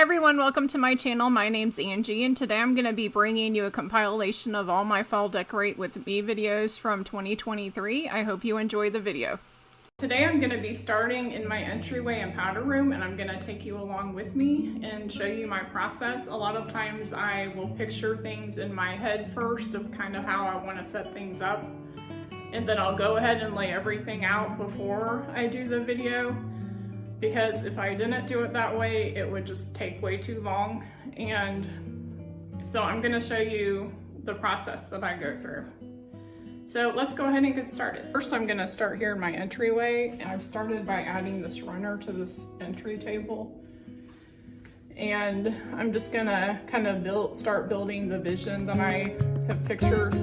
Everyone, welcome to my channel. My name's Angie, and today I'm going to be bringing you a compilation of all my fall decorate with me videos from 2023. I hope you enjoy the video. Today I'm going to be starting in my entryway and powder room, and I'm going to take you along with me and show you my process. A lot of times I will picture things in my head first of kind of how I want to set things up, and then I'll go ahead and lay everything out before I do the video. Because if I didn't do it that way, it would just take way too long. And so I'm gonna show you the process that I go through. So let's go ahead and get started. First, I'm gonna start here in my entryway. And I've started by adding this runner to this entry table. And I'm just gonna kind of start building the vision that I have pictured.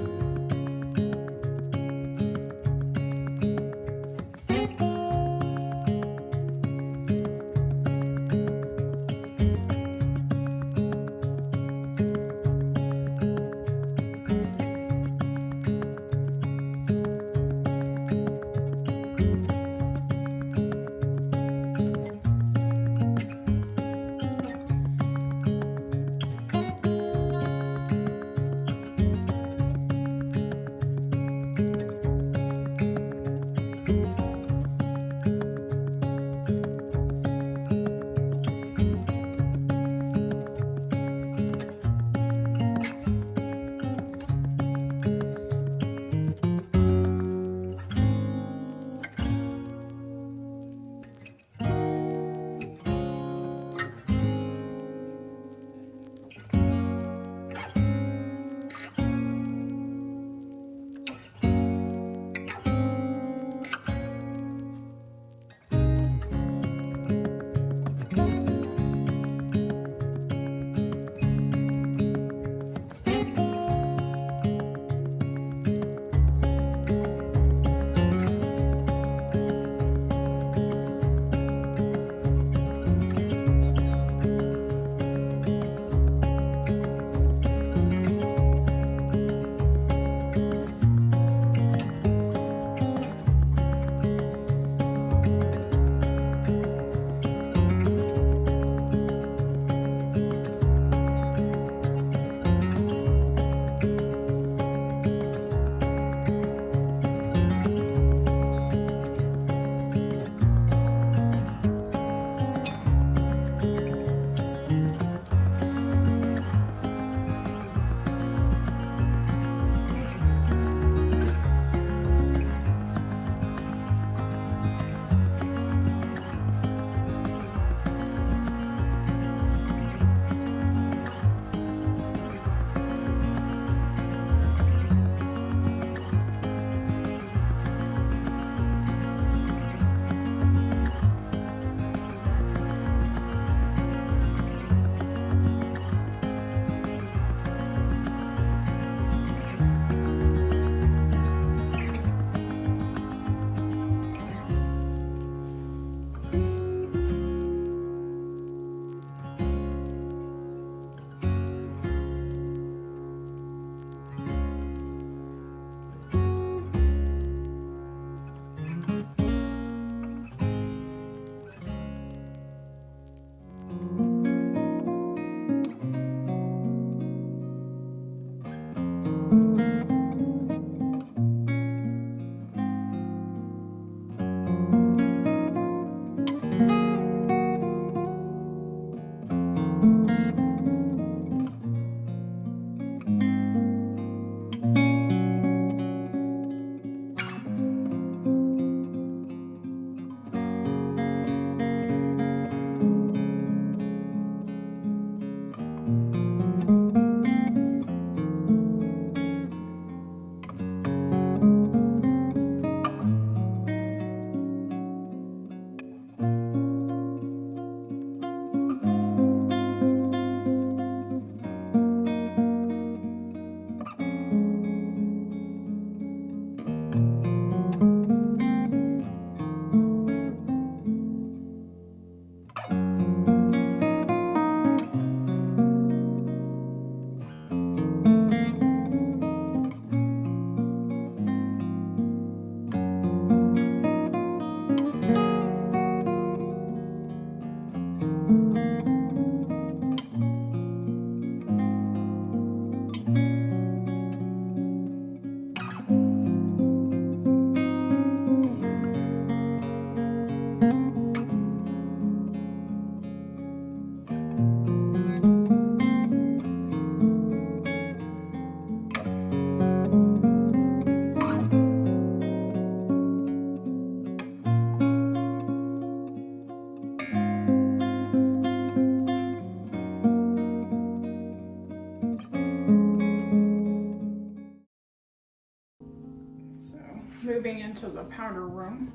moving into the powder room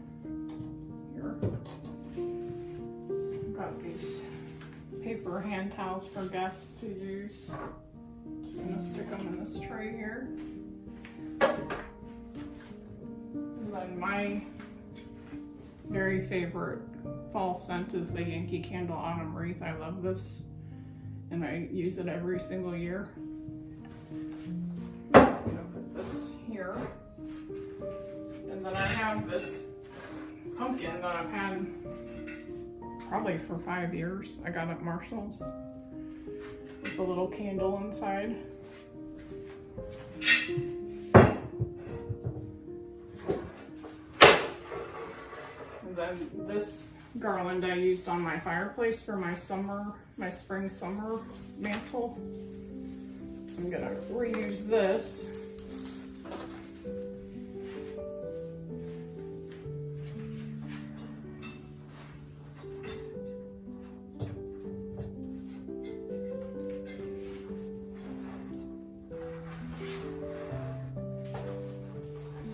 here. I've got these paper hand towels for guests to use. Just gonna stick them in this tray here. And then my very favorite fall scent is the Yankee Candle Autumn Wreath. I love this, and I use it every single year. I'm gonna put this here. And then I have this pumpkin that I've had probably for 5 years. I got at Marshall's with a little candle inside. And then this garland I used on my fireplace for my spring-summer mantle. So I'm gonna reuse this.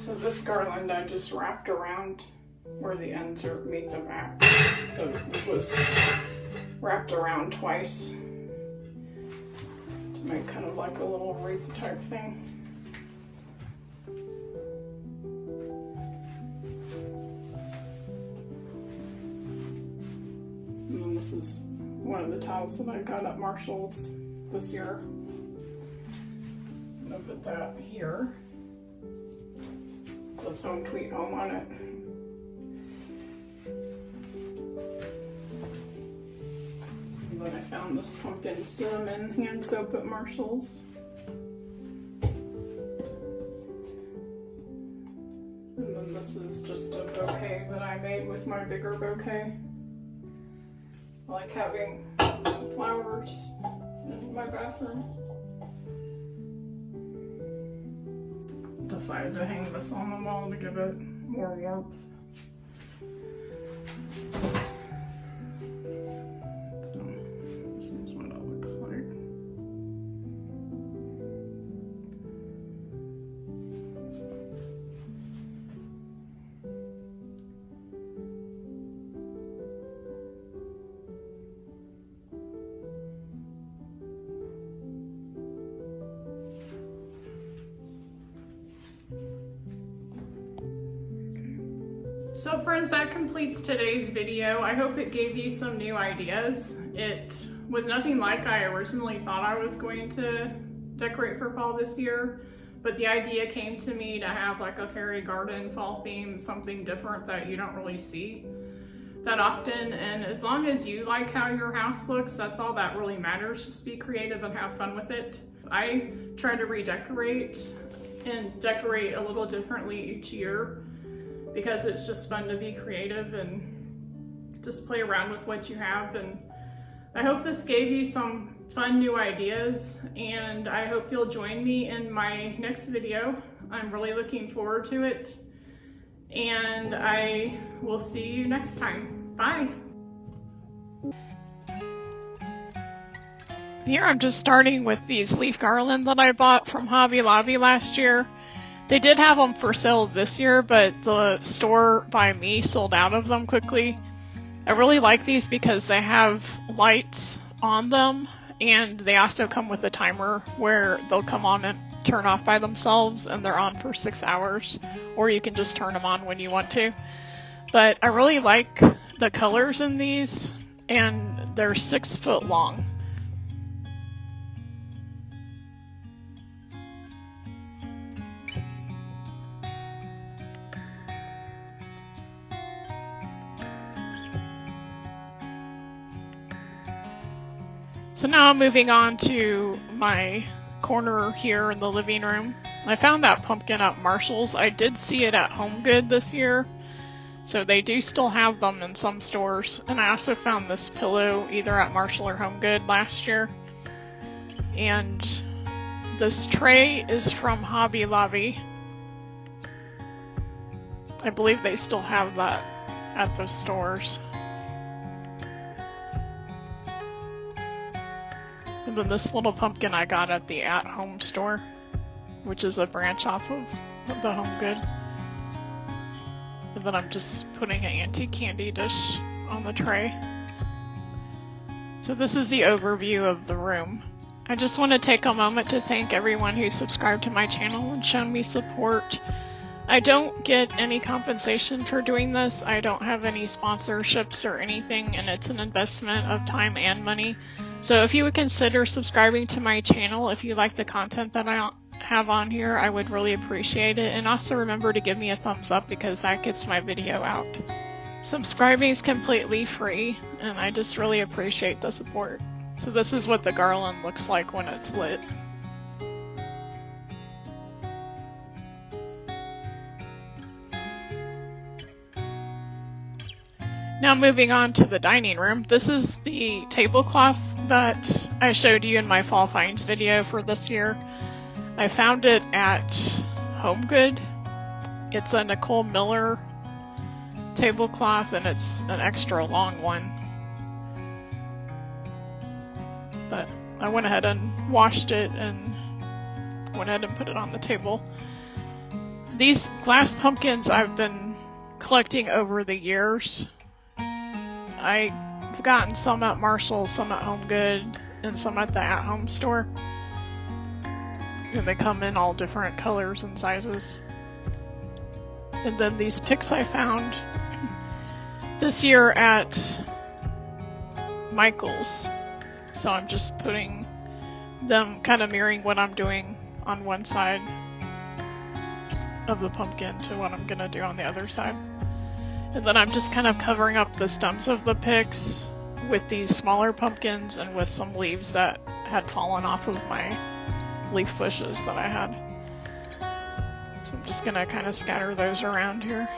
So this garland I just wrapped around where the ends meet the back. So this was wrapped around twice to make kind of like a little wreath type thing. And then this is one of the towels that I got at Marshall's this year. I'm gonna put that here. It says Home Tweet Home on it. And then I found this pumpkin cinnamon hand soap at Marshall's. And then this is just a bouquet that I made with my bigger bouquet. I like having flowers in my bathroom. Decided to hang this on the wall to give it more warmth. So this is what it looks like. So friends, that completes today's video. I hope it gave you some new ideas. It was nothing like I originally thought I was going to decorate for fall this year, but the idea came to me to have like a fairy garden fall theme, something different that you don't really see that often. And as long as you like how your house looks, that's all that really matters. Just be creative and have fun with it. I try to redecorate and decorate a little differently each year, because it's just fun to be creative and just play around with what you have. And I hope this gave you some fun new ideas, and I hope you'll join me in my next video. I'm really looking forward to it, and I will see you next time. Bye. Here I'm just starting with these leaf garland that I bought from Hobby Lobby last year. They did have them for sale this year, but the store by me sold out of them quickly. I really like these because they have lights on them, and they also come with a timer where they'll come on and turn off by themselves, and they're on for 6 hours, or you can just turn them on when you want to. But I really like the colors in these, and they're 6 foot long. So now I'm moving on to my corner here in the living room. I found that pumpkin at Marshall's. I did see it at Home Good this year, so they do still have them in some stores. And I also found this pillow either at Marshall or Home Good last year. And this tray is from Hobby Lobby. I believe they still have that at those stores. And then this little pumpkin I got at the At Home store, which is a branch off of the Home Good. And then I'm just putting an antique candy dish on the tray. So this is the overview of the room. I just want to take a moment to thank everyone who subscribed to my channel and shown me support. I don't get any compensation for doing this. I don't have any sponsorships or anything, and it's an investment of time and money. So if you would consider subscribing to my channel, if you like the content that I have on here, I would really appreciate it. And also remember to give me a thumbs up because that gets my video out. Subscribing is completely free, and I just really appreciate the support. So this is what the garland looks like when it's lit. Now moving on to the dining room. This is the tablecloth that I showed you in my fall finds video for this year. I found it at Home Good. It's a Nicole Miller tablecloth, and it's an extra long one. But I went ahead and washed it and went ahead and put it on the table. These glass pumpkins I've been collecting over the years. I've gotten some at Marshall's, some at Home Good, and some at the at-home store. And they come in all different colors and sizes. And then these picks I found this year at Michael's. So I'm just putting them, kind of mirroring what I'm doing on one side of the pumpkin to what I'm going to do on the other side. And then I'm just kind of covering up the stems of the picks with these smaller pumpkins and with some leaves that had fallen off of my leaf bushes that I had. So I'm just going to kind of scatter those around here.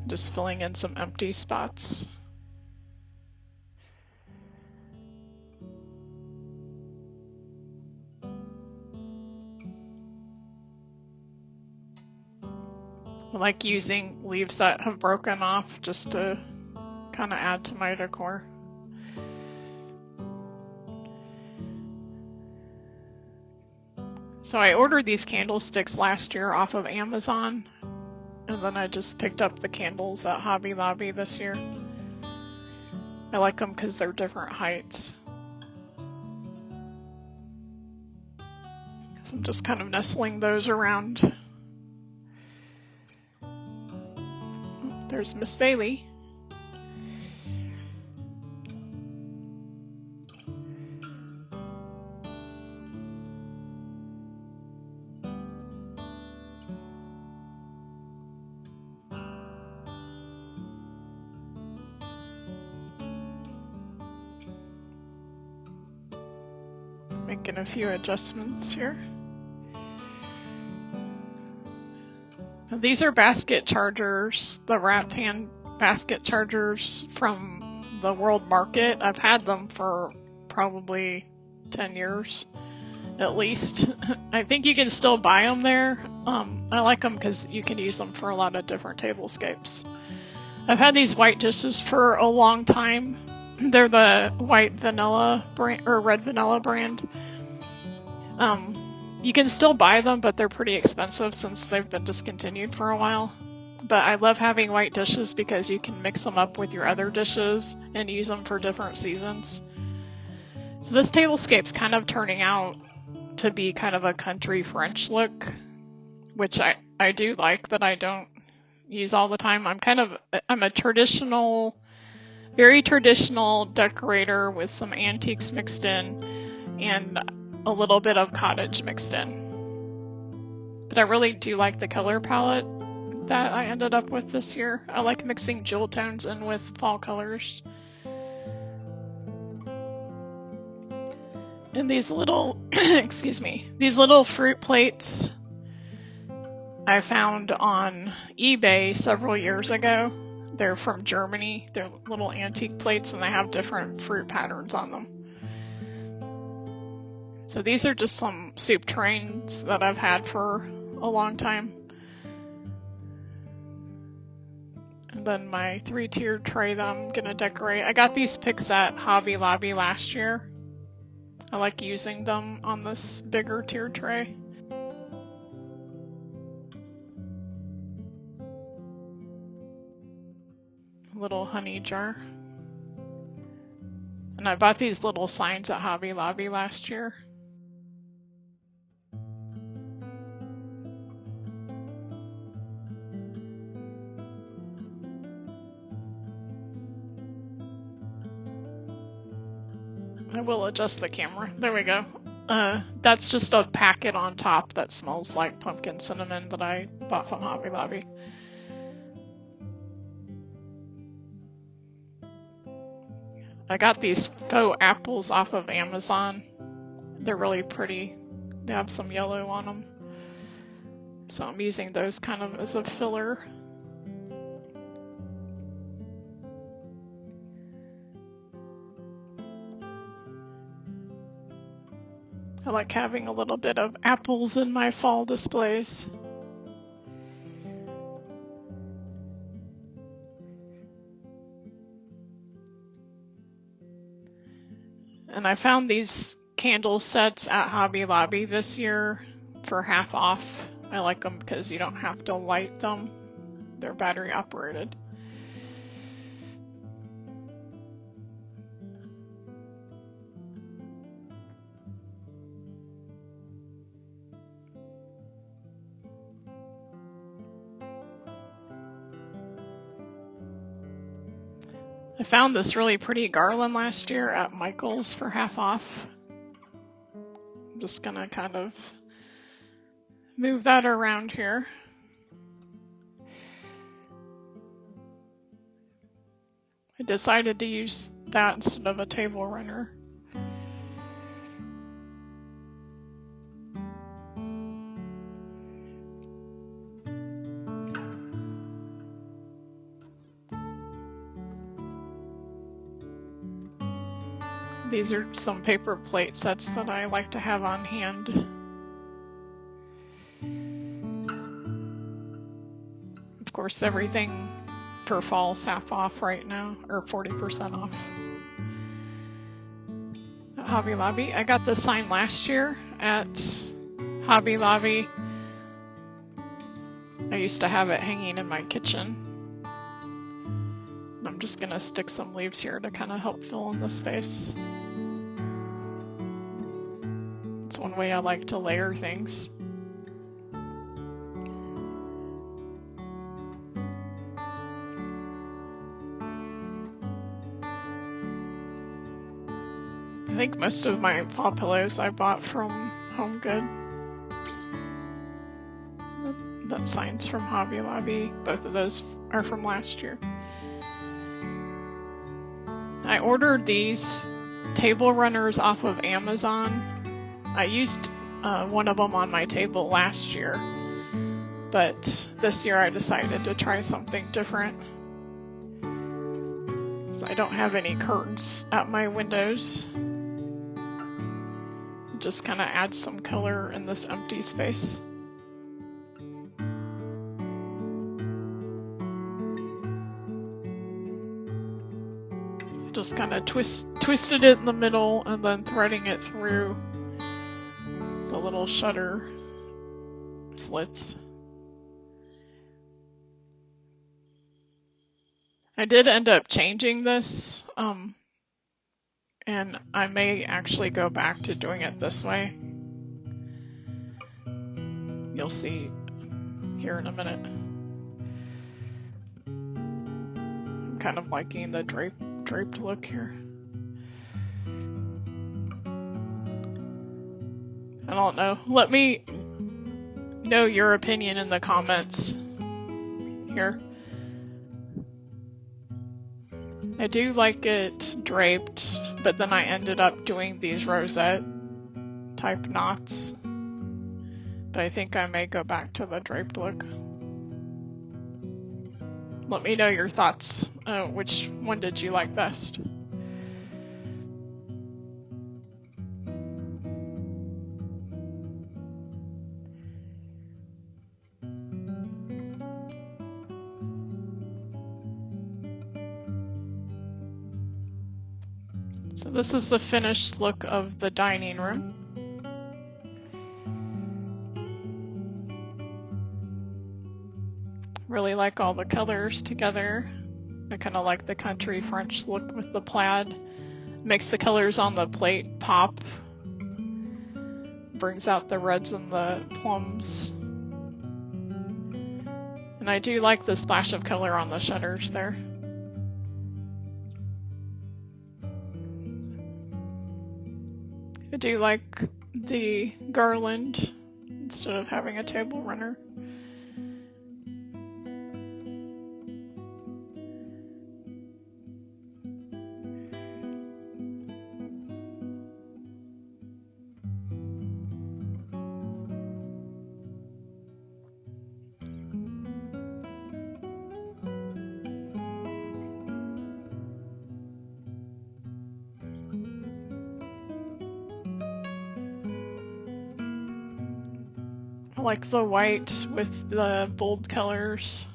Just filling in some empty spots. I like using leaves that have broken off just to kind of add to my decor. So I ordered these candlesticks last year off of Amazon, and then I just picked up the candles at Hobby Lobby this year. I like them because they're different heights. So I'm just kind of nestling those around. There's Miss Bailey. Making a few adjustments here. Now, these are basket chargers, the rattan basket chargers from the World Market. I've had them for probably 10 years at least. I think you can still buy them there. I like them because you can use them for a lot of different tablescapes. I've had these white dishes for a long time. They're the white vanilla brand, or red vanilla brand. You can still buy them, but they're pretty expensive since they've been discontinued for a while. But I love having white dishes because you can mix them up with your other dishes and use them for different seasons. So this tablescape's kind of turning out to be kind of a country French look, which I do like, but I don't use all the time. I'm a traditional, very traditional decorator with some antiques mixed in and a little bit of cottage mixed in. But I really do like the color palette that I ended up with this year. I like mixing jewel tones in with fall colors. And these little, excuse me, these little fruit plates I found on eBay several years ago. They're from Germany. They're little antique plates and they have different fruit patterns on them. So these are just some soup trays that I've had for a long time. And then my 3-tiered tray that I'm going to decorate. I got these picks at Hobby Lobby last year. I like using them on this bigger tier tray. Little honey jar. And I bought these little signs at Hobby Lobby last year. I will adjust the camera. There we go. That's just a packet on top that smells like pumpkin cinnamon that I bought from Hobby Lobby. I got these faux apples off of Amazon. They're really pretty. They have some yellow on them. So I'm using those kind of as a filler. I like having a little bit of apples in my fall displays. And I found these candle sets at Hobby Lobby this year for half off. I like them because you don't have to light them. They're battery operated. I found this really pretty garland last year at Michael's for half off. I'm just gonna kind of move that around here. I decided to use that instead of a table runner. These are some paper plate sets that I like to have on hand. Of course, everything for fall's half off right now, or 40% off at Hobby Lobby. I got this sign last year at Hobby Lobby. I used to have it hanging in my kitchen. I'm just gonna stick some leaves here to kind of help fill in the space. It's one way I like to layer things. I think most of my fall pillows I bought from Home Good. That sign's from Hobby Lobby. Both of those are from last year. I ordered these table runners off of Amazon. I used one of them on my table last year, but this year I decided to try something different. So I don't have any curtains at my windows. Just kind of add some color in this empty space. Just kind of twisted it in the middle and then threading it through the little shutter slits. I did end up changing this, and I may actually go back to doing it this way. You'll see here in a minute. I'm kind of liking the draped look here. I don't know. Let me know your opinion in the comments here. I do like it draped, but then I ended up doing these rosette type knots. But I think I may go back to the draped look. Let me know your thoughts. Which one did you like best? So this is the finished look of the dining room. Really like all the colors together. I kind of like the country French look with the plaid. Makes the colors on the plate pop. Brings out the reds and the plums. And I do like the splash of color on the shutters there. I do like the garland instead of having a table runner. I like the white with the bold colors.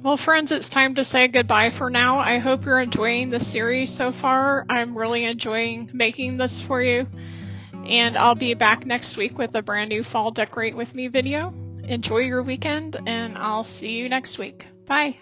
Well, friends, it's time to say goodbye for now. I hope you're enjoying the series so far. I'm really enjoying making this for you. And I'll be back next week with a brand new Fall Decorate With Me video. Enjoy your weekend, and I'll see you next week. Bye.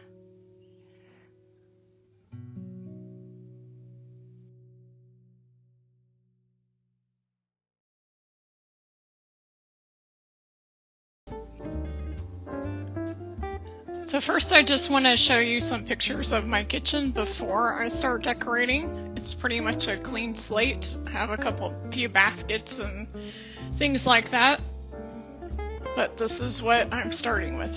So first I just want to show you some pictures of my kitchen before I start decorating. It's pretty much a clean slate. I have a few baskets and things like that. But this is what I'm starting with.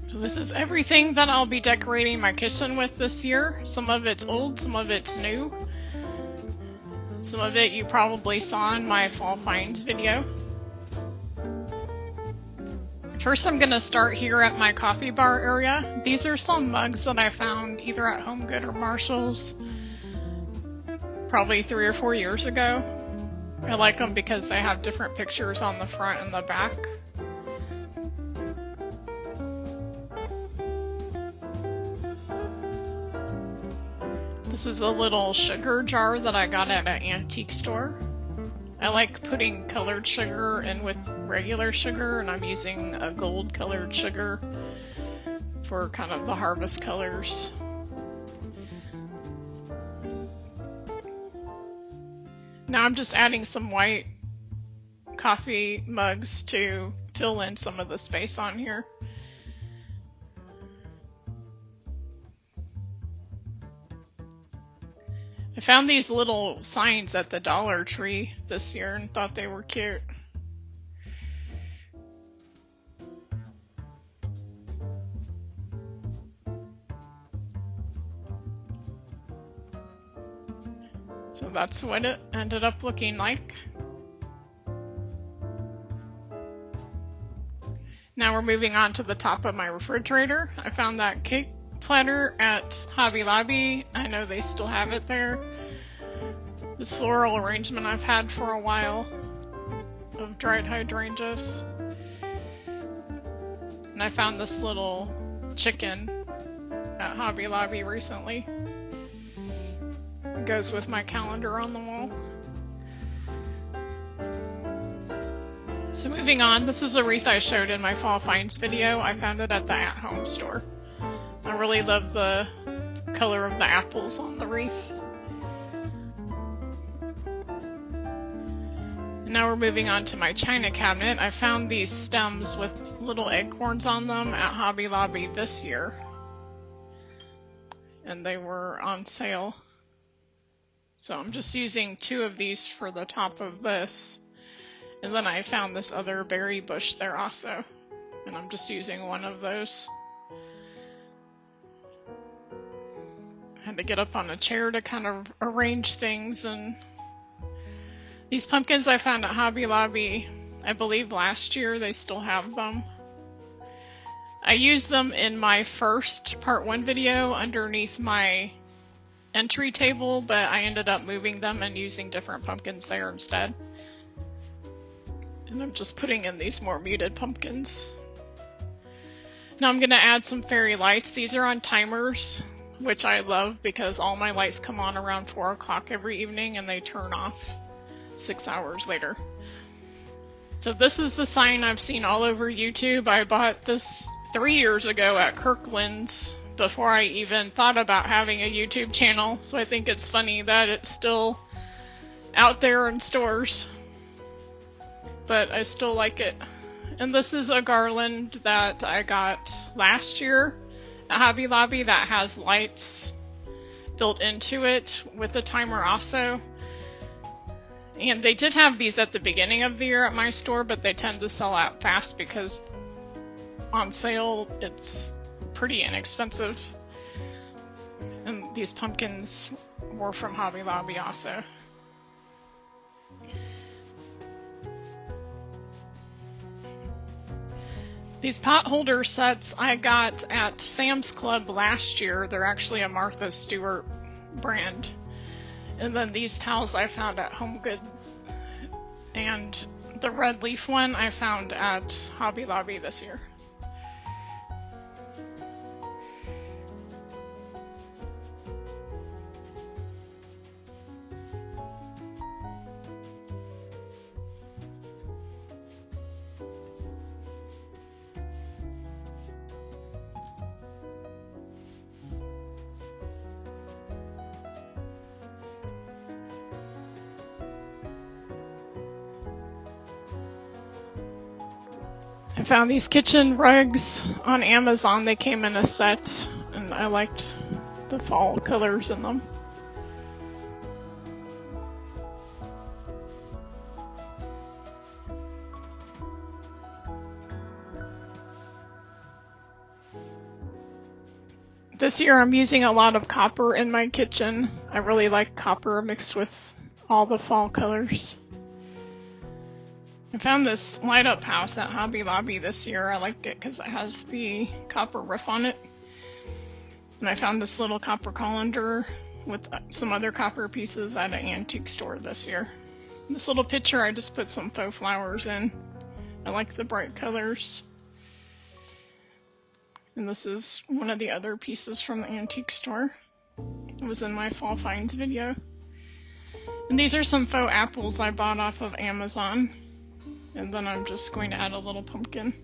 So this is everything that I'll be decorating my kitchen with this year. Some of it's old, some of it's new. Some of it you probably saw in my Fall Finds video. First I'm going to start here at my coffee bar area. These are some mugs that I found either at Home Good or Marshall's probably 3 or 4 years ago. I like them because they have different pictures on the front and the back. This is a little sugar jar that I got at an antique store. I like putting colored sugar in with regular sugar, and I'm using a gold colored sugar for kind of the harvest colors. Now I'm just adding some white coffee mugs to fill in some of the space on here. I found these little signs at the Dollar Tree this year and thought they were cute. So that's what it ended up looking like. Now we're moving on to the top of my refrigerator. I found that cake platter at Hobby Lobby. I know they still have it there. This floral arrangement I've had for a while of dried hydrangeas. And I found this little chicken at Hobby Lobby recently. It goes with my calendar on the wall. So moving on, this is a wreath I showed in my Fall Finds video. I found it at the at-home store. I really love the color of the apples on the wreath. And now we're moving on to my china cabinet. I found these stems with little acorns on them at Hobby Lobby this year. And they were on sale. So I'm just using 2 of these for the top of this. And then I found this other berry bush there also. And I'm just using 1 of those. I had to get up on a chair to kind of arrange things. And these pumpkins I found at Hobby Lobby, I believe last year, they still have them. I used them in my first part 1 video underneath my entry table, but I ended up moving them and using different pumpkins there instead. And I'm just putting in these more muted pumpkins. Now I'm going to add some fairy lights. These are on timers, which I love because all my lights come on around 4 o'clock every evening and they turn off 6 hours later. So this is the sign I've seen all over YouTube. I bought this 3 years ago at Kirkland's before I even thought about having a YouTube channel. So I think it's funny that it's still out there in stores, but I still like it. And this is a garland that I got last year at Hobby Lobby that has lights built into it with a timer also. And they did have these at the beginning of the year at my store, but they tend to sell out fast because on sale it's pretty inexpensive. And these pumpkins were from Hobby Lobby also. These pot holder sets I got at Sam's Club last year. They're actually a Martha Stewart brand. And then these towels I found at Home Goods. And the red leaf one I found at Hobby Lobby this year. I found these kitchen rugs on Amazon. They came in a set, and I liked the fall colors in them. This year I'm using a lot of copper in my kitchen. I really like copper mixed with all the fall colors. I found this light up house at Hobby Lobby this year. I liked it because it has the copper roof on it. And I found this little copper colander with some other copper pieces at an antique store this year. This little picture I just put some faux flowers in. I like the bright colors. And this is one of the other pieces from the antique store. It was in my fall finds video. And these are some faux apples I bought off of Amazon. And then I'm just going to add a little pumpkin.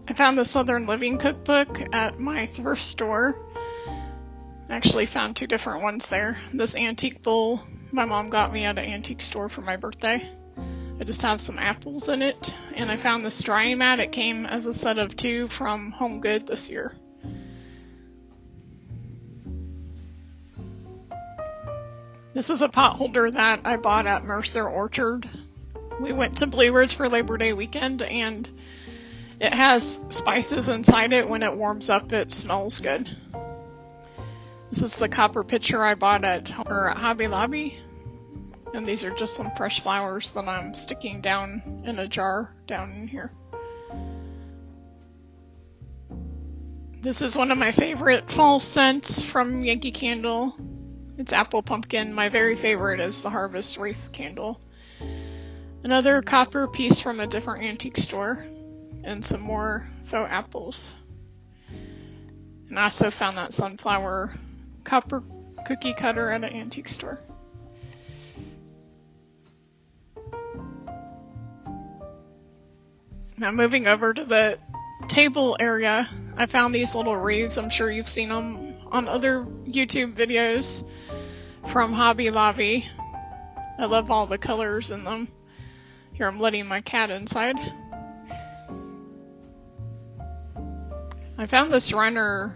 I found the Southern Living cookbook at my thrift store. I actually found 2 different ones there. This antique bowl my mom got me at an antique store for my birthday. I just have some apples in it. And I found this drying mat. It came as a set of 2 from Home Goods this year. This is a pot holder that I bought at Mercer Orchard. We went to Blue Ridge for Labor Day weekend, and it has spices inside it. When it warms up, it smells good. This is the copper pitcher I bought at Hobby Lobby. And these are just some fresh flowers that I'm sticking down in a jar down in here. This is one of my favorite fall scents from Yankee Candle. It's apple pumpkin. My very favorite is the Harvest Wreath candle. Another copper piece from a different antique store. And some more faux apples. And I also found that sunflower copper cookie cutter at an antique store. Now moving over to the table area, I found these little wreaths. I'm sure you've seen them on other YouTube videos from Hobby Lobby. I love all the colors in them. Here I'm letting my cat inside. I found this runner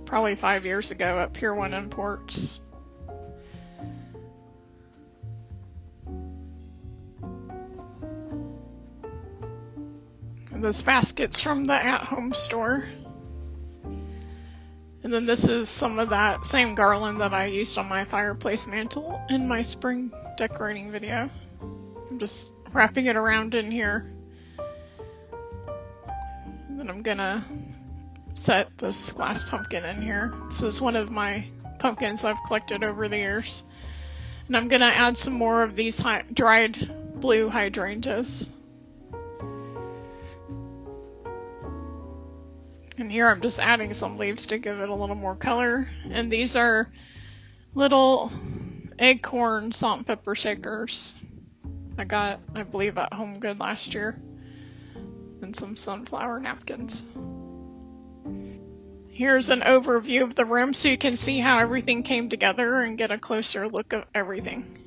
probably 5 years ago at Pier 1 In Porch. This basket's from the at-home store. And then this is some of that same garland that I used on my fireplace mantle in my spring decorating video. I'm just wrapping it around in here. gonna set this glass pumpkin in here. This is one of my pumpkins I've collected over the years. And I'm gonna add some more of these dried blue hydrangeas. And here I'm just adding some leaves to give it a little more color. And these are little acorn salt and pepper shakers I got, I believe, at Home Good last year. And some sunflower napkins. Here's an overview of the room so you can see how everything came together and get a closer look of everything.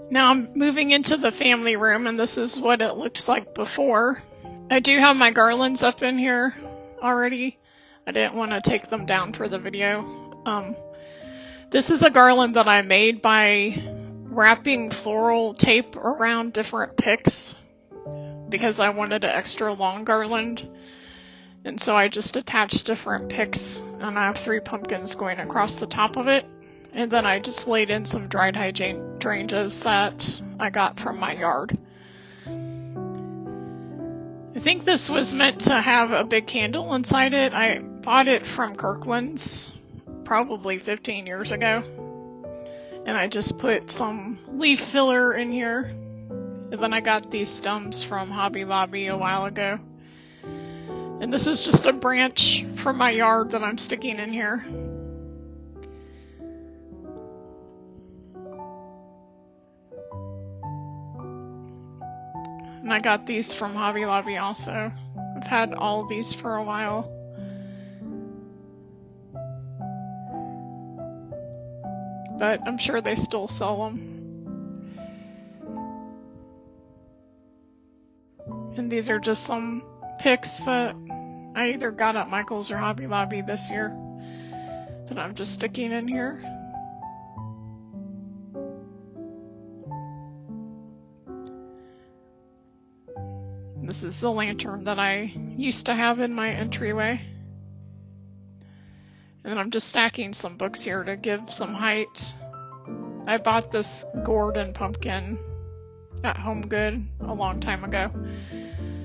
Now I'm moving into the family room, and this is what it looks like before. I do have my garlands up in here already. I didn't want to take them down for the video. This is a garland that I made by wrapping floral tape around different picks because I wanted an extra long garland. And so I just attached different picks, and I have 3 pumpkins going across the top of it. And then I just laid in some dried hydrangeas that I got from my yard. I think this was meant to have a big candle inside it. I bought it from Kirkland's probably 15 years ago. And I just put some leaf filler in here. And then I got these stems from Hobby Lobby a while ago. And this is just a branch from my yard that I'm sticking in here. And I got these from Hobby Lobby also. I've had all of these for a while. But I'm sure they still sell them. And these are just some picks that I either got at Michael's or Hobby Lobby this year that I'm just sticking in here. This is the lantern that I used to have in my entryway. And then I'm just stacking some books here to give some height. I bought this gourd and pumpkin at Home Good a long time ago.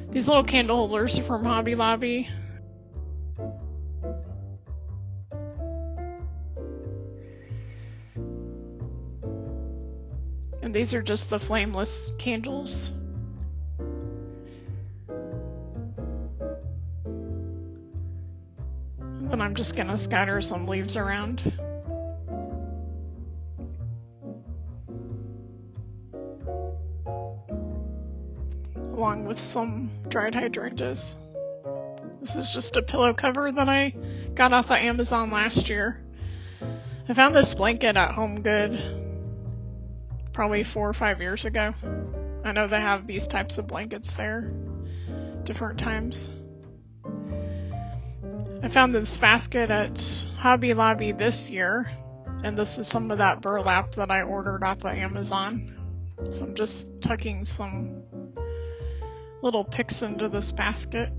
These little candle holders are from Hobby Lobby. And these are just the flameless candles. I'm just gonna scatter some leaves around. Along with some dried hydrangeas. This is just a pillow cover that I got off of Amazon last year. I found this blanket at Home Good probably 4 or 5 years ago. I know they have these types of blankets there, different times. I found this basket at Hobby Lobby this year, and this is some of that burlap that I ordered off of Amazon. So I'm just tucking some little picks into this basket,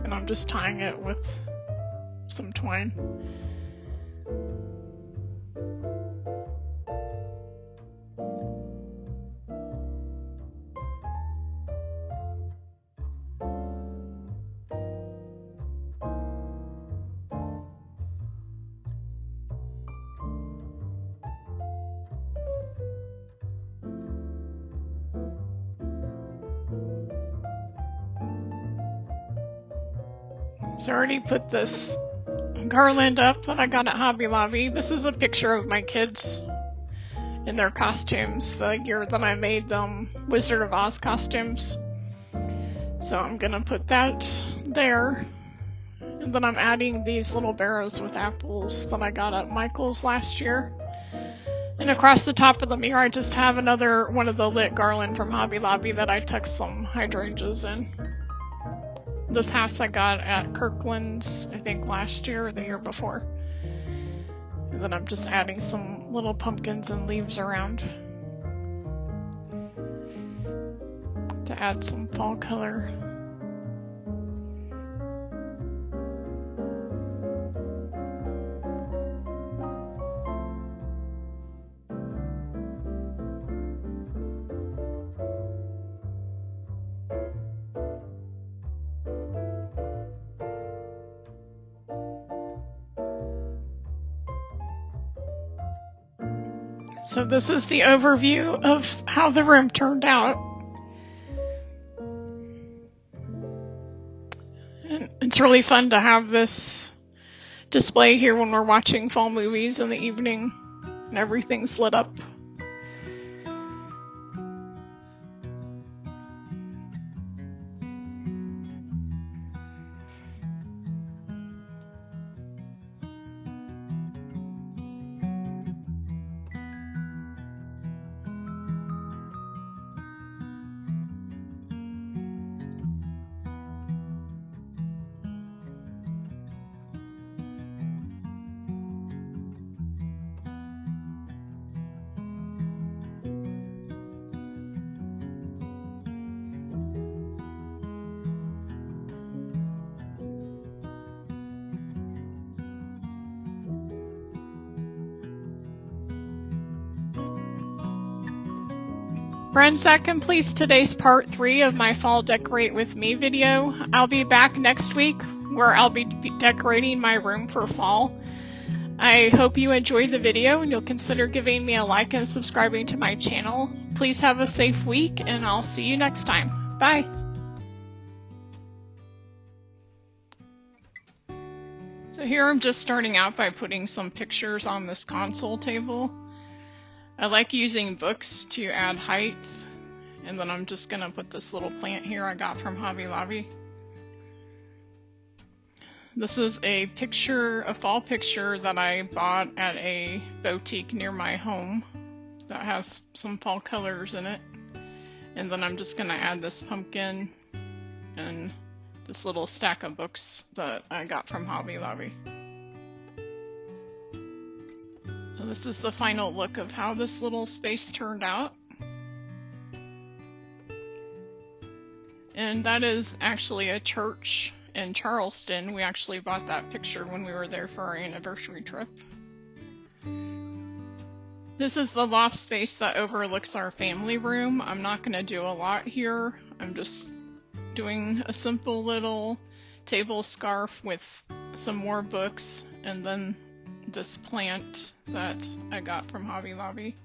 and I'm just tying it with some twine. So I already put this garland up that I got at Hobby Lobby. This is a picture of my kids in their costumes, the year that I made them Wizard of Oz costumes. So I'm gonna put that there. And then I'm adding these little barrows with apples that I got at Michael's last year. And across the top of the mirror I just have another one of the lit garland from Hobby Lobby that I tucked some hydrangeas in. This house I got at Kirkland's, I think last year or the year before. And then I'm just adding some little pumpkins and leaves around to add some fall color. So this is the overview of how the room turned out. And it's really fun to have this display here when we're watching fall movies in the evening and everything's lit up. Friends, that completes today's part 3 of my Fall Decorate With Me video. I'll be back next week where I'll be decorating my room for fall. I hope you enjoyed the video and you'll consider giving me a like and subscribing to my channel. Please have a safe week and I'll see you next time. Bye! So here I'm just starting out by putting some pictures on this console table. I like using books to add height, and then I'm just gonna put this little plant here I got from Hobby Lobby. This is a fall picture that I bought at a boutique near my home that has some fall colors in it. And then I'm just gonna add this pumpkin and this little stack of books that I got from Hobby Lobby. So this is the final look of how this little space turned out. And that is actually a church in Charleston. We actually bought that picture when we were there for our anniversary trip. This is the loft space that overlooks our family room. I'm not going to do a lot here. I'm just doing a simple little table scarf with some more books and then this plant that I got from Hobby Lobby.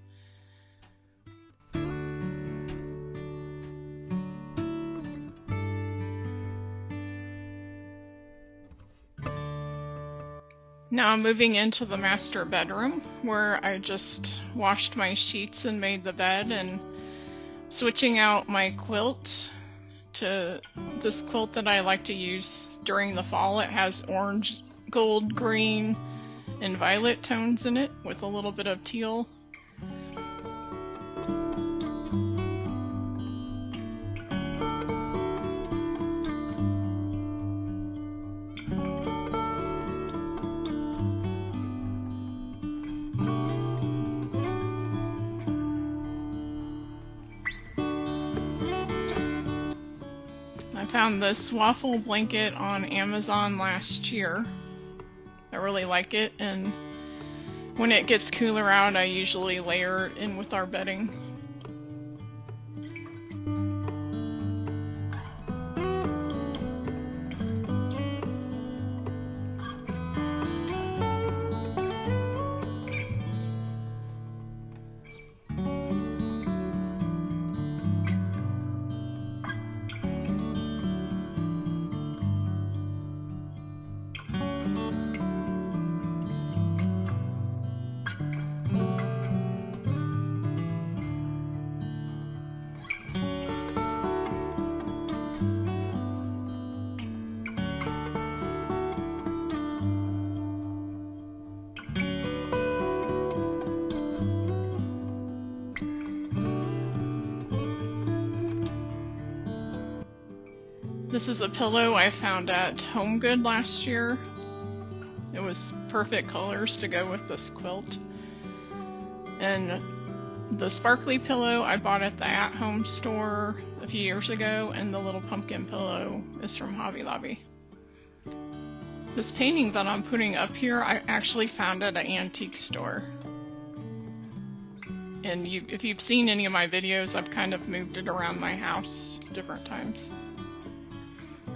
Now I'm moving into the master bedroom where I just washed my sheets and made the bed, and switching out my quilt to this quilt that I like to use during the fall. It has orange, gold, green, and violet tones in it with a little bit of teal. I found this waffle blanket on Amazon last year. I really like it, and when it gets cooler out, I usually layer it in with our bedding. This is a pillow I found at HomeGood last year. It was perfect colors to go with this quilt. And the sparkly pillow I bought at the at-home store a few years ago, and the little pumpkin pillow is from Hobby Lobby. This painting that I'm putting up here, I actually found at an antique store. And if you've seen any of my videos, I've kind of moved it around my house different times.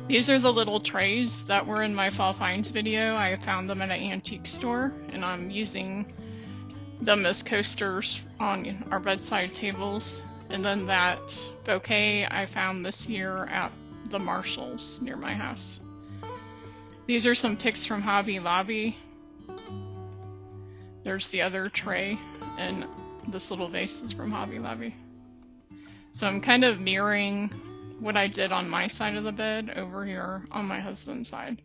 These are the little trays that were in my Fall Finds video. I found them at an antique store, and I'm using them as coasters on our bedside tables. And then that bouquet I found this year at the Marshalls near my house. These are some picks from Hobby Lobby. There's the other tray, and this little vase is from Hobby Lobby. So I'm kind of mirroring what I did on my side of the bed over here on my husband's side.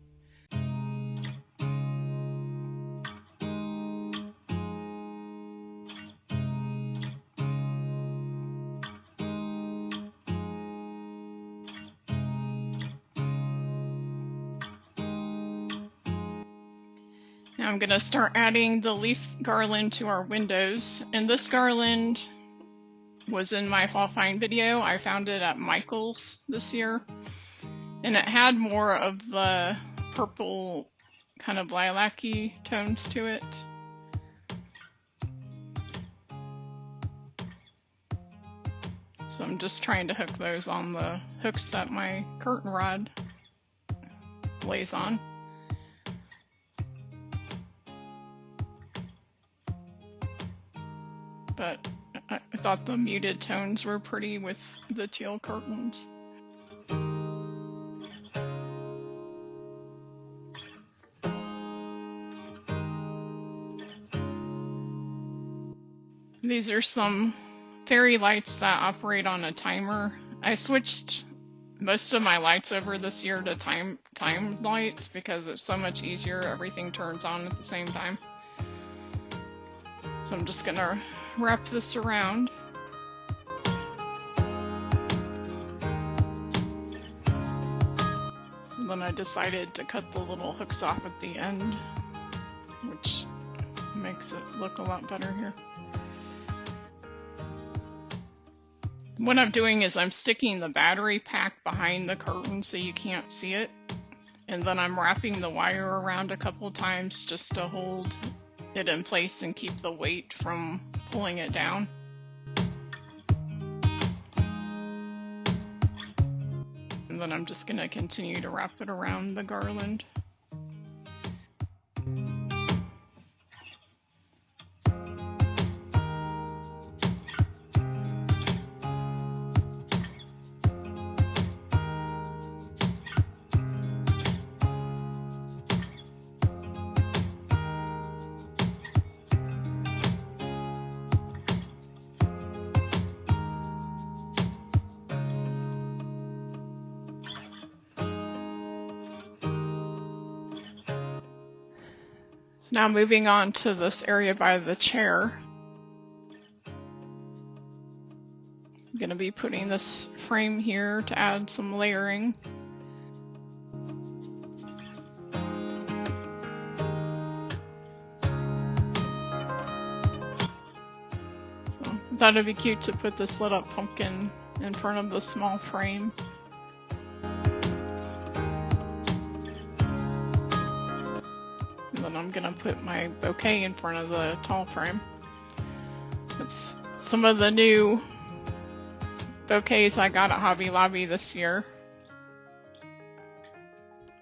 Now I'm gonna start adding the leaf garland to our windows, and this garland was in my Fall Find video. I found it at Michael's this year, and it had more of the purple kind of lilac-y tones to it. So I'm just trying to hook those on the hooks that my curtain rod lays on. But I thought the muted tones were pretty with the teal curtains. These are some fairy lights that operate on a timer. I switched most of my lights over this year to timed lights because it's so much easier. Everything turns on at the same time. So I'm just gonna wrap this around. And then I decided to cut the little hooks off at the end, which makes it look a lot better here. What I'm doing is I'm sticking the battery pack behind the curtain so you can't see it, and then I'm wrapping the wire around a couple times just to hold it in place and keep the weight from pulling it down. And then I'm just going to continue to wrap it around the garland. Now moving on to this area by the chair. I'm going to be putting this frame here to add some layering. So I thought it'd be cute to put this lit up pumpkin in front of the small frame. And I'm gonna put my bouquet in front of the tall frame. It's some of the new bouquets I got at Hobby Lobby this year.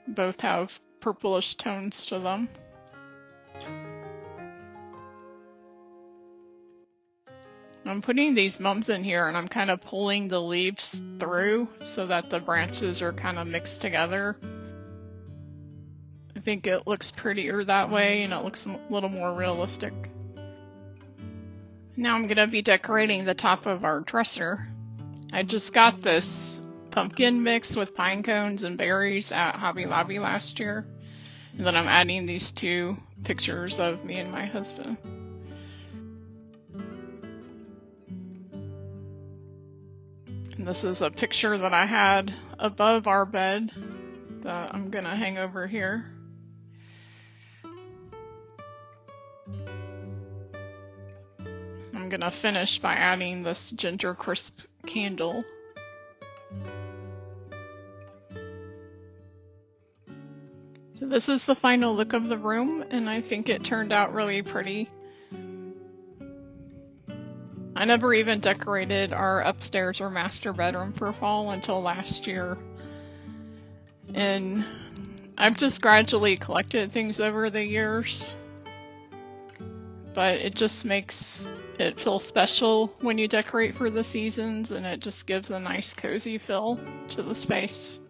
Both have purplish tones to them. I'm putting these mums in here and I'm kind of pulling the leaves through so that the branches are kind of mixed together. I think it looks prettier that way and it looks a little more realistic. Now I'm going to be decorating the top of our dresser. I just got this pumpkin mix with pine cones and berries at Hobby Lobby last year. And then I'm adding these two pictures of me and my husband. And this is a picture that I had above our bed that I'm going to hang over here. I'm going to finish by adding this ginger crisp candle. So this is the final look of the room, and I think it turned out really pretty. I never even decorated our upstairs or master bedroom for fall until last year. And I've just gradually collected things over the years. But it just makes it feel special when you decorate for the seasons, and it just gives a nice cozy feel to the space.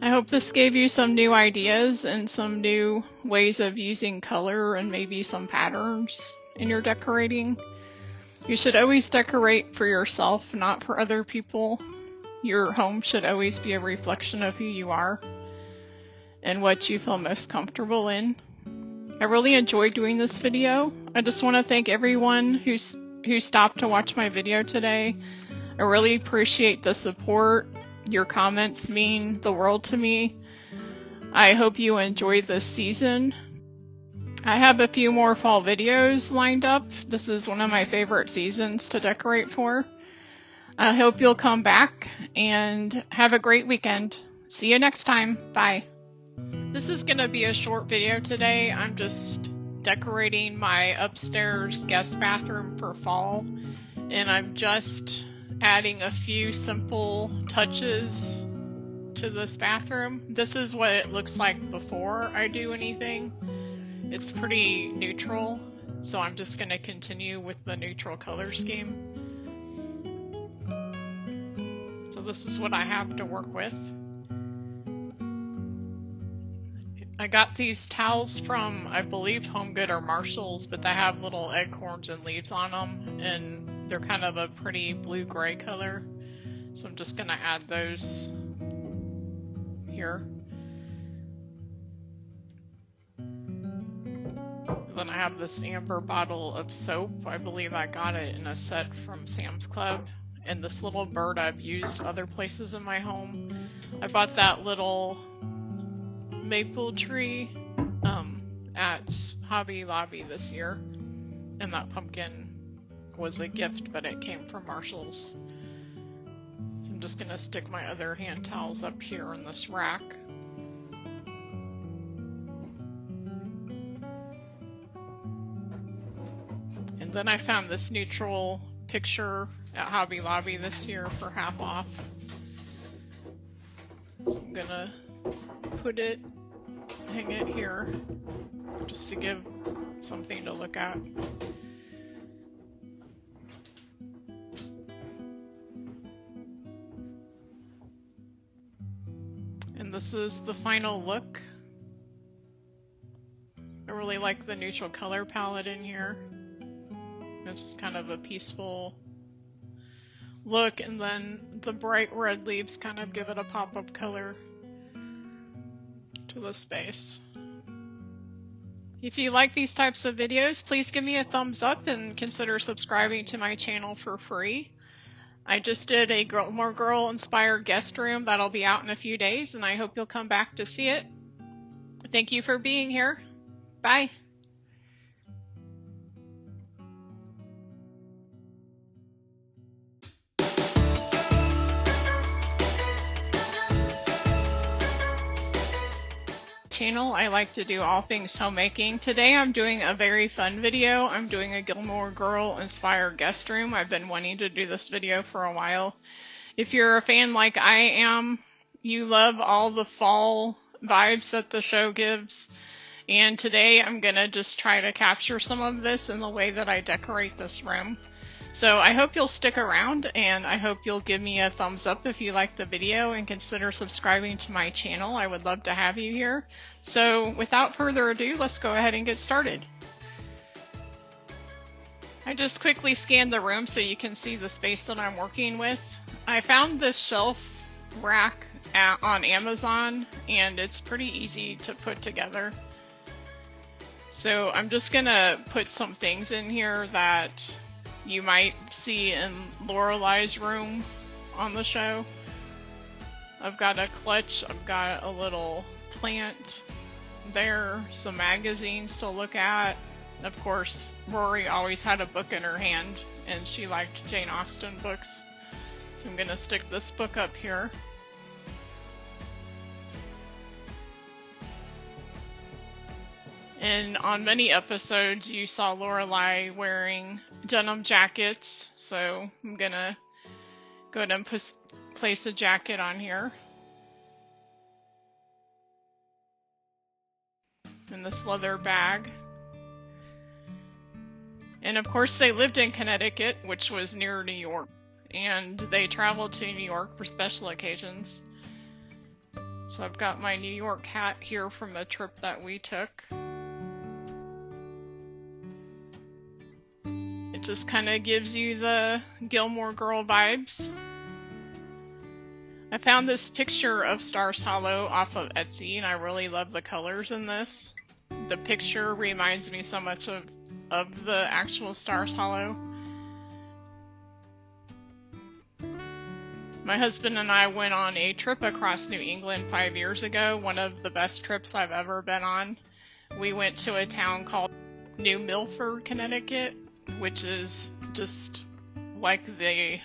I hope this gave you some new ideas and some new ways of using color and maybe some patterns in your decorating. You should always decorate for yourself, not for other people. Your home should always be a reflection of who you are and what you feel most comfortable in. I really enjoyed doing this video. I just want to thank everyone who stopped to watch my video today. I really appreciate the support. Your comments mean the world to me. I hope you enjoyed this season. I have a few more fall videos lined up. This is one of my favorite seasons to decorate for. I hope you'll come back and have a great weekend. See you next time. Bye. This is going to be a short video today. I'm just decorating my upstairs guest bathroom for fall, and I'm just adding a few simple touches to this bathroom. This is what it looks like before I do anything. It's pretty neutral, so I'm just going to continue with the neutral color scheme. So this is what I have to work with. I got these towels from, I believe, Home Good or Marshall's, but they have little acorns and leaves on them, and they're kind of a pretty blue-gray color. So I'm just going to add those here. And then I have this amber bottle of soap. I believe I got it in a set from Sam's Club. And this little bird I've used other places in my home. I bought that little maple tree at Hobby Lobby this year, and that pumpkin was a gift, but it came from Marshall's. So I'm just gonna stick my other hand towels up here in this rack. And then I found this neutral picture at Hobby Lobby this year for half off. So I'm gonna put it hang it here just to give something to look at. And this is the final look. I really like the neutral color palette in here. It's just kind of a peaceful look, and then the bright red leaves kind of give it a pop of color to the space. If you like these types of videos, please give me a thumbs up and consider subscribing to my channel for free. I just did a more girl-inspired guest room that'll be out in a few days, and I hope you'll come back to see it. Thank you for being here. Bye. Channel, I like to do all things homemaking. Today I'm doing a very fun video. I'm doing a Gilmore Girl inspired guest room. I've been wanting to do this video for a while. If you're a fan like I am, you love all the fall vibes that the show gives. And today I'm gonna just try to capture some of this in the way that I decorate this room. So I hope you'll stick around, and I hope you'll give me a thumbs up if you like the video and consider subscribing to my channel. I would love to have you here. So without further ado, let's go ahead and get started. I just quickly scanned the room so you can see the space that I'm working with. I found this shelf rack on Amazon, and it's pretty easy to put together. So I'm just gonna put some things in here that you might see in Lorelai's room on the show. I've got a clutch, I've got a little plant there, some magazines to look at. Of course, Rory always had a book in her hand, and she liked Jane Austen books. So I'm gonna stick this book up here. And on many episodes, you saw Lorelai wearing denim jackets, so I'm gonna go ahead and place a jacket on here. In this leather bag. And of course they lived in Connecticut, which was near New York, and they traveled to New York for special occasions. So I've got my New York hat here from a trip that we took. It just kind of gives you the Gilmore Girl vibes. I found this picture of Stars Hollow off of Etsy, and I really love the colors in this. The picture reminds me so much of the actual Stars Hollow. My husband and I went on a trip across New England 5 years ago, one of the best trips I've ever been on. We went to a town called New Milford, Connecticut, which is just like the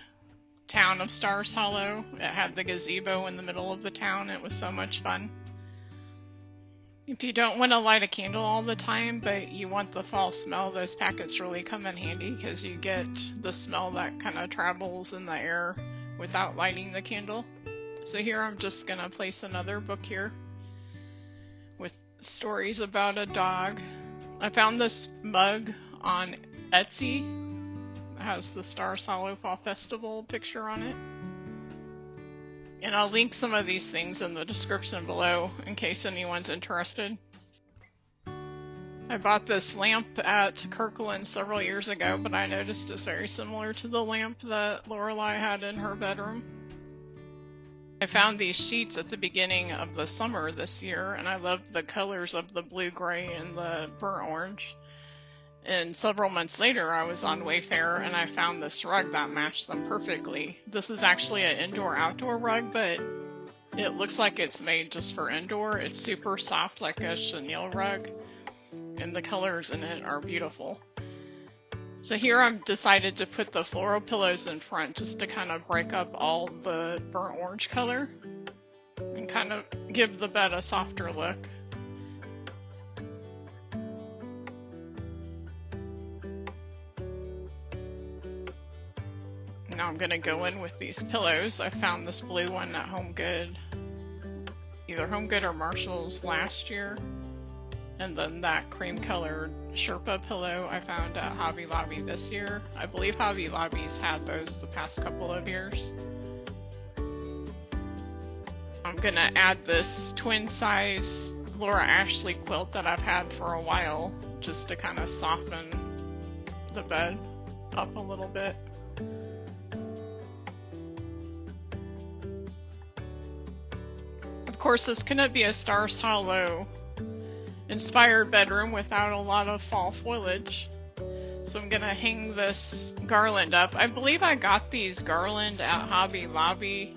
town of Stars Hollow. It had the gazebo in the middle of the town. It was so much fun. If you don't want to light a candle all the time, but you want the fall smell, those packets really come in handy because you get the smell that kind of travels in the air without lighting the candle. So here I'm just going to place another book here with stories about a dog. I found this mug on Etsy. It has the Stars Hollow Fall Festival picture on it. And I'll link some of these things in the description below in case anyone's interested. I bought this lamp at Kirkland several years ago, but I noticed it's very similar to the lamp that Lorelai had in her bedroom. I found these sheets at the beginning of the summer this year, and I loved the colors of the blue, gray, and the burnt orange. And several months later, I was on Wayfair and I found this rug that matched them perfectly. This is actually an indoor-outdoor rug, but it looks like it's made just for indoor. It's super soft, like a chenille rug, and the colors in it are beautiful. So here I've decided to put the floral pillows in front just to kind of break up all the burnt orange color and kind of give the bed a softer look. Now I'm going to go in with these pillows. I found this blue one at Home Good either Home Good or Marshall's last year. And then that cream colored Sherpa pillow I found at Hobby Lobby this year. I believe Hobby Lobby's had those the past couple of years. I'm gonna add this twin size Laura Ashley quilt that I've had for a while, just to kind of soften the bed up a little bit. Of course, this couldn't be a Stars Hollow inspired bedroom without a lot of fall foliage. So I'm gonna hang this garland up. I believe I got these garland at Hobby Lobby,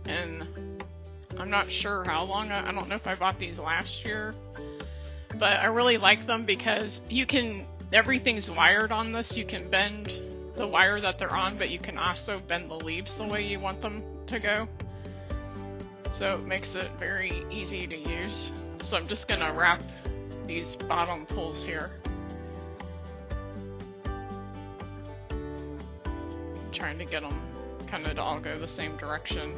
and I'm not sure how long. I don't know if I bought these last year, but I really like them because everything's wired on this. You can bend the wire that they're on, but you can also bend the leaves the way you want them to go. So it makes it very easy to use. So I'm just gonna wrap these bottom pulls here. I'm trying to get them kind of to all go the same direction.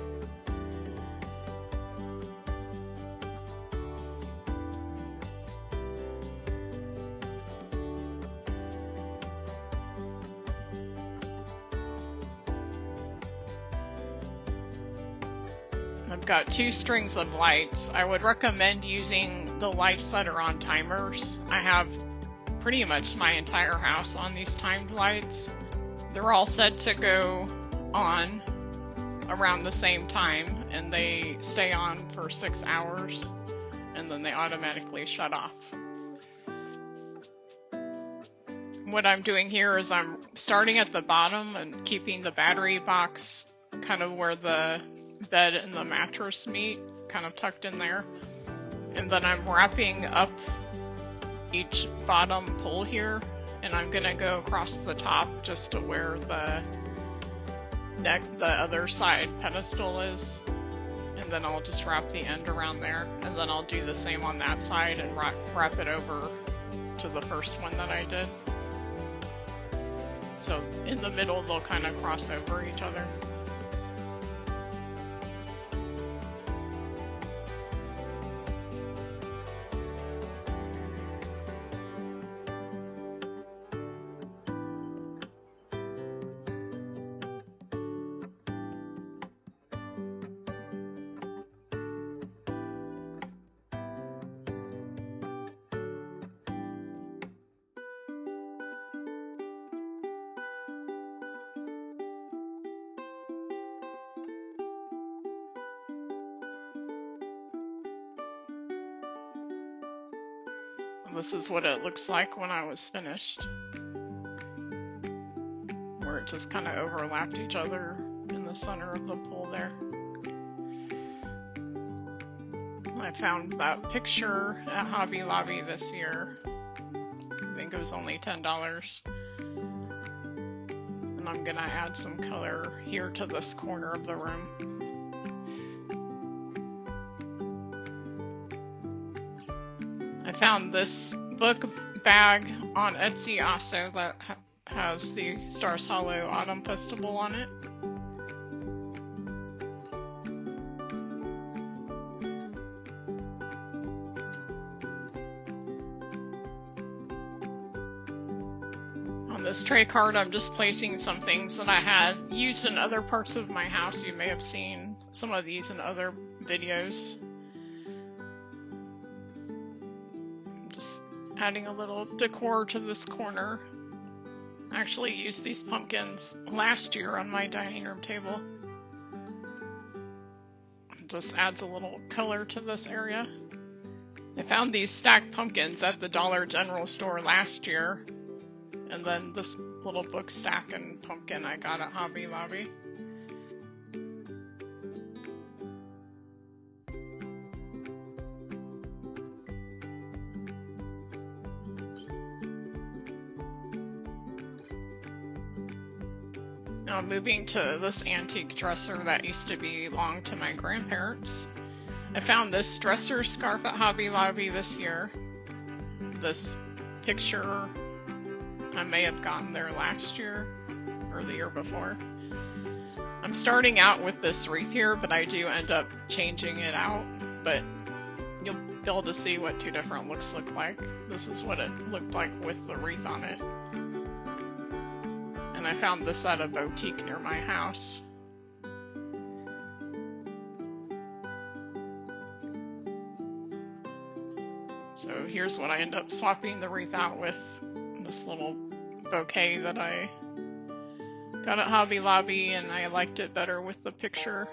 I've got 2 strings of lights. I would recommend using the lights that are on timers. I have pretty much my entire house on these timed lights. They're all set to go on around the same time, and they stay on for 6 hours, and then they automatically shut off. What I'm doing here is I'm starting at the bottom and keeping the battery box kind of where the bed and the mattress meet, kind of tucked in there. And then I'm wrapping up each bottom pull here, and I'm gonna go across the top just to where the other side pedestal is. And then I'll just wrap the end around there, and then I'll do the same on that side and wrap it over to the first one that I did. So in the middle they'll kind of cross over each other. This is what it looks like when I was finished, where it just kind of overlapped each other in the center of the pole there. I found that picture at Hobby Lobby this year. I think it was only $10. And I'm gonna add some color here to this corner of the room. I found this book bag on Etsy also that has the Stars Hollow Autumn Festival on it. On this tray card, I'm just placing some things that I had used in other parts of my house. You may have seen some of these in other videos. Adding a little decor to this corner. I actually used these pumpkins last year on my dining room table. Just adds a little color to this area. I found these stacked pumpkins at the Dollar General store last year, and then this little book stack and pumpkin I got at Hobby Lobby. Now moving to this antique dresser that used to belong to my grandparents. I found this dresser scarf at Hobby Lobby this year. This picture I may have gotten there last year or the year before. I'm starting out with this wreath here, but I do end up changing it out but you'll be able to see what two different looks look like. This is what it looked like with the wreath on it. And I found this at a boutique near my house. So here's what I end up swapping the wreath out with, this little bouquet that I got at Hobby Lobby, and I liked it better with the picture.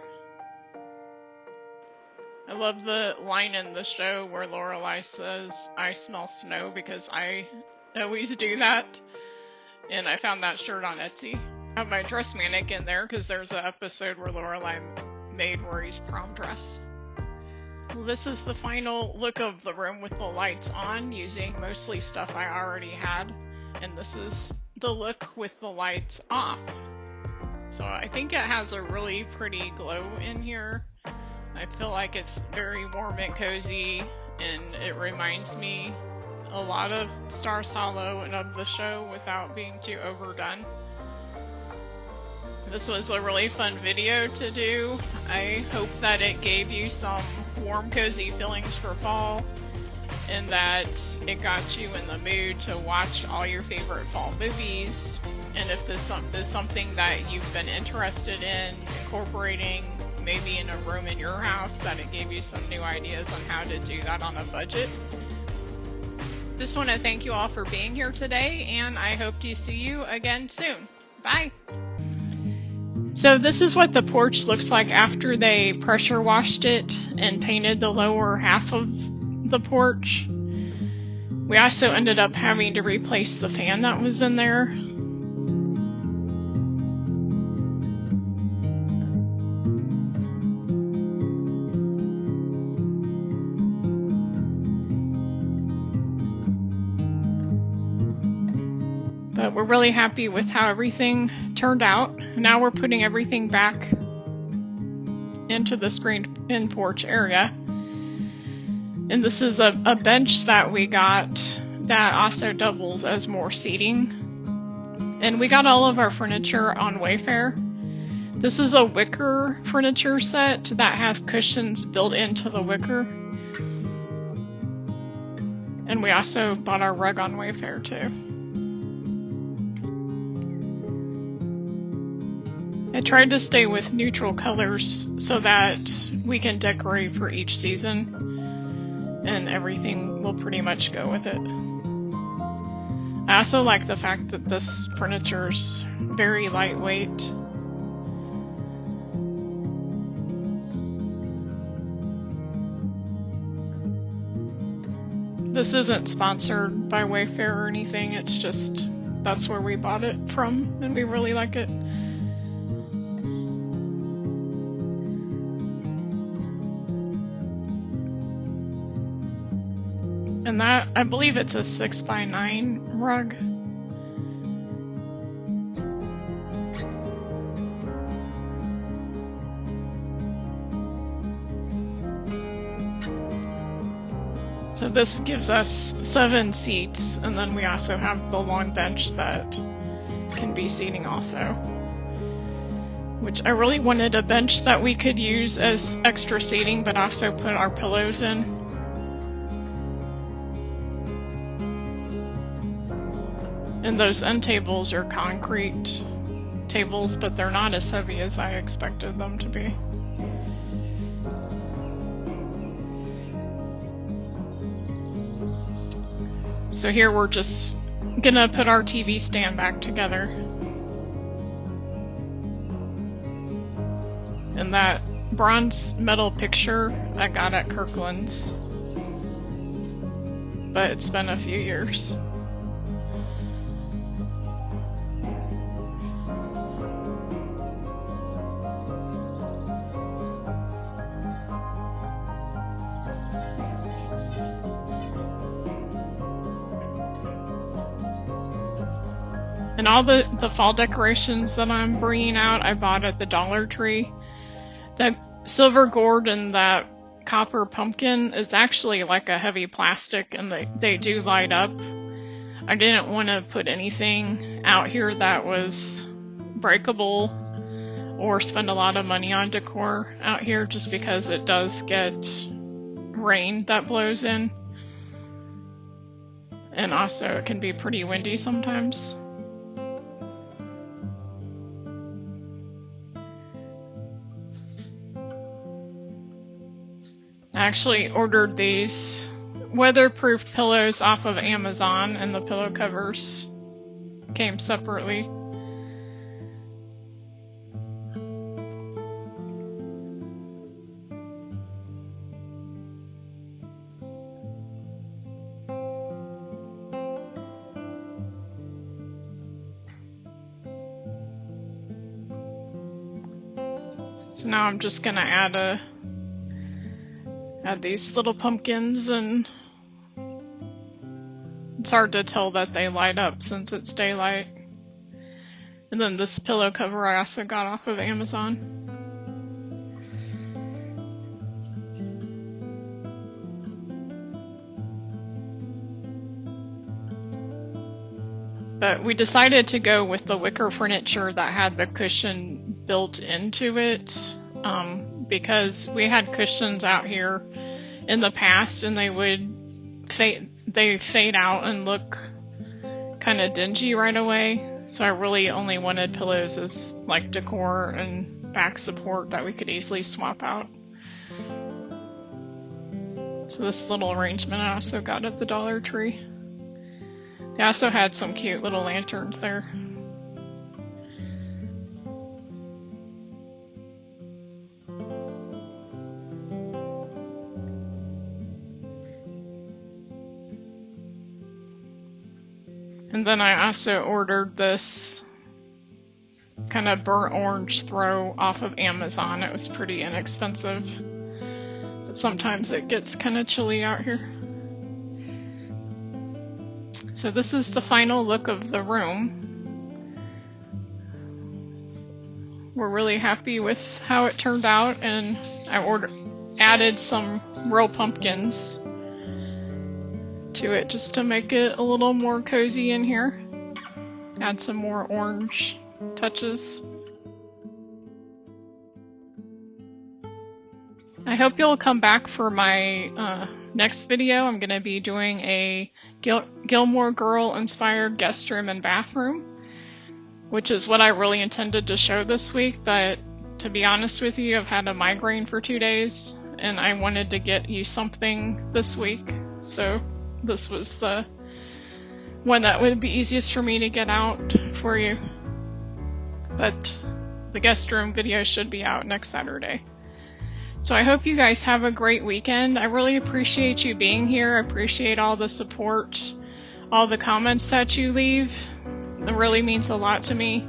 I love the line in the show where Lorelai says, "I smell snow," because I always do that. And I found that shirt on Etsy. I have my dress mannequin there because there's an episode where Lorelai made Rory's prom dress. Well, this is the final look of the room with the lights on, using mostly stuff I already had. And this is the look with the lights off. So I think it has a really pretty glow in here. I feel like it's very warm and cozy, and it reminds me a lot of Stars Hollow and of the show without being too overdone. This was a really fun video to do. I hope that it gave you some warm, cozy feelings for fall, and that it got you in the mood to watch all your favorite fall movies. And if this is something that you've been interested in incorporating maybe in a room in your house, that it gave you some new ideas on how to do that on a budget. Just want to thank you all for being here today, and I hope to see you again soon. Bye! So this is what the porch looks like after they pressure washed it and painted the lower half of the porch. We also ended up having to replace the fan that was in there. But we're really happy with how everything turned out. Now we're putting everything back into the screened in porch area. And this is a bench that we got that also doubles as more seating. And we got all of our furniture on Wayfair. This is a wicker furniture set that has cushions built into the wicker. And we also bought our rug on Wayfair too. I tried to stay with neutral colors so that we can decorate for each season, and everything will pretty much go with it. I also like the fact that this furniture's very lightweight. This isn't sponsored by Wayfair or anything, it's just that's where we bought it from, and we really like it. And that, I believe it's a 6x9 rug. So this gives us 7 seats, and then we also have the long bench that can be seating also. Which I really wanted a bench that we could use as extra seating, but also put our pillows in. And those end tables are concrete tables, but they're not as heavy as I expected them to be. So here we're just gonna put our TV stand back together. And that bronze metal picture I got at Kirkland's, but it's been a few years. And all the fall decorations that I'm bringing out, I bought at the Dollar Tree. That silver gourd and that copper pumpkin is actually like a heavy plastic, and they do light up. I didn't want to put anything out here that was breakable or spend a lot of money on decor out here, just because it does get rain that blows in. And also it can be pretty windy sometimes. I actually ordered these weatherproof pillows off of Amazon, and the pillow covers came separately. So now I'm just gonna add these little pumpkins, and it's hard to tell that they light up since it's daylight. And then this pillow cover I also got off of Amazon. But we decided to go with the wicker furniture that had the cushion built into it, because we had cushions out here in the past and they would fade out and look kind of dingy right away. So I really only wanted pillows as like decor and back support that we could easily swap out. So this little arrangement I also got at the Dollar Tree. They also had some cute little lanterns there. And then I also ordered this kind of burnt orange throw off of Amazon. It was pretty inexpensive, but sometimes it gets kind of chilly out here. So this is the final look of the room. We're really happy with how it turned out, and I added some real pumpkins to it just to make it a little more cozy in here. Add some more orange touches. I hope you'll come back for my next video. I'm going to be doing a Gilmore Girl inspired guest room and bathroom, which is what I really intended to show this week, but to be honest with you, I've had a migraine for 2 days and I wanted to get you something this week, so this was the one that would be easiest for me to get out for you. But the guest room video should be out next Saturday. So I hope you guys have a great weekend. I really appreciate you being here. I appreciate all the support, all the comments that you leave. It really means a lot to me.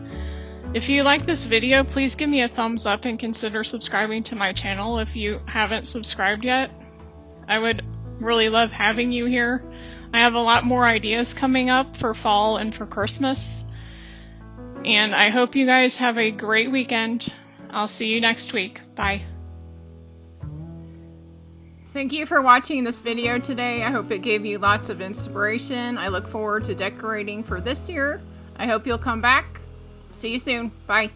If you like this video, please give me a thumbs up and consider subscribing to my channel if you haven't subscribed yet. I would really love having you here. I have a lot more ideas coming up for fall and for Christmas. And I hope you guys have a great weekend. I'll see you next week. Bye. Thank you for watching this video today. I hope it gave you lots of inspiration. I look forward to decorating for this year. I hope you'll come back. See you soon. Bye.